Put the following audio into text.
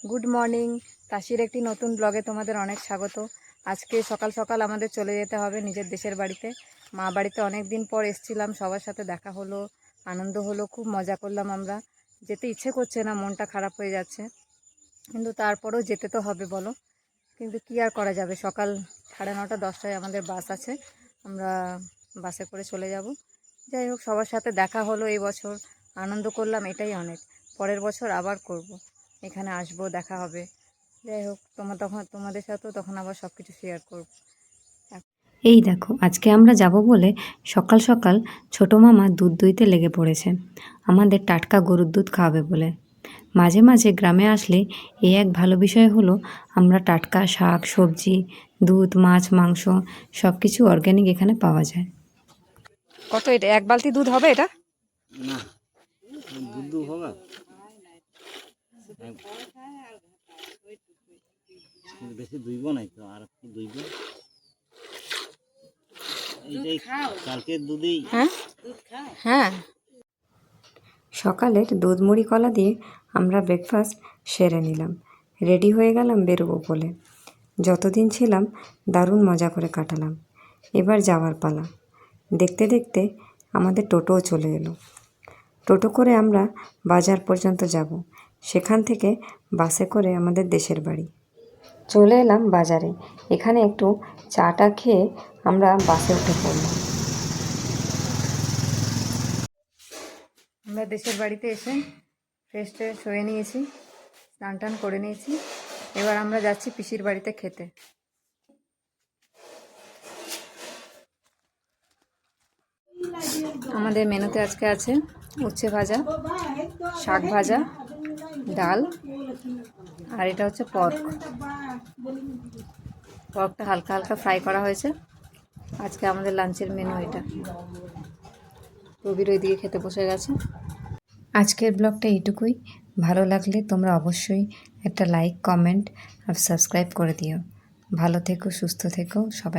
Good morning. তাসির একটি নতুন ব্লগে তোমাদের অনেক স্বাগত। আজকে সকাল সকাল আমাদের চলে যেতে হবে নিজের দেশের বাড়িতে। মা বাড়িতে অনেক দিন পর এসেছিলাম, সবার সাথে দেখা হলো, আনন্দ হলো, খুব মজা করলাম আমরা। যেতে ইচ্ছে করছে না, মনটা খারাপ হয়ে যাচ্ছে, কিন্তু তারপরেও যেতে তো হবে বলো। কিন্তু কি আর করা যাবে, সকাল 9:30 10টায় আমাদের বাস আছে, আমরা বাসে করে চলে যাব। যাই হোক, সবার সাথে দেখা হলো, এই বছর আনন্দ করলাম, এটাই অনেক। পরের বছর আবার করব, এখানে আসবো, দেখা হবে। যাই হোক, তোমাদের সাথেও তখন আবার সব কিছু শেয়ার করব। এই দেখো, আজকে আমরা যাব বলে সকাল সকাল ছোট মামা দুধ দুইতে লেগে পড়েছে, আমাদের টাটকা গরুর দুধ খাওয়াবে বলে। মাঝে মাঝে গ্রামে আসলে এই এক ভালো বিষয় হলো আমরা টাটকা শাক সবজি, দুধ, মাছ, মাংস সব কিছু অর্গ্যানিক এখানে পাওয়া যায়। কত এটা? 1 বালতি দুধ হবে এটা? না, দুধ হবে বেশি দুইব নাই তো, আর একটু দুইব। এইটাই কালকের দুধেই। হ্যাঁ হ্যাঁ। সকালের দুধ মুড়ি কলা দিয়ে আমরা ব্রেকফাস্ট সেরে নিলাম, রেডি হয়ে গেলাম বেরোবো বলে। যতদিন ছিলাম দারুণ মজা করে কাটালাম, এবার যাওয়ার পালা। দেখতে দেখতে আমাদের টোটোও চলে এলো। টোটো করে আমরা বাজার পর্যন্ত যাব, সেখান থেকে বাসে করে আমাদের দেশের বাড়ি। চলে এলাম বাজারে, এখানে একটু চাটা খেয়ে আমরা বাসে উঠে পড়লাম। আমরা দেশের বাড়িতে এসে ফ্রেশ ট্রেশ হয়ে নিয়েছি, স্নান টান করে নিয়েছি। এবার আমরা যাচ্ছি পিসির বাড়িতে খেতে। আমাদের মেনুতে আজকে আছে উচ্ছে ভাজা, শাক ভাজা, ডাল, আর এটা হচ্ছে পর্কটা হালকা হালকা ফ্রাই করা হয়েছে। আজকে আমাদের লাঞ্চের মেনু এটা। রবির ওইদিকে খেতে বসে গেছে। আজকের ব্লগটা এইটুকুই। ভালো লাগলে তোমরা অবশ্যই একটা লাইক, কমেন্ট আর সাবস্ক্রাইব করে দিও। ভালো থেকো, সুস্থ থেকো সবাই।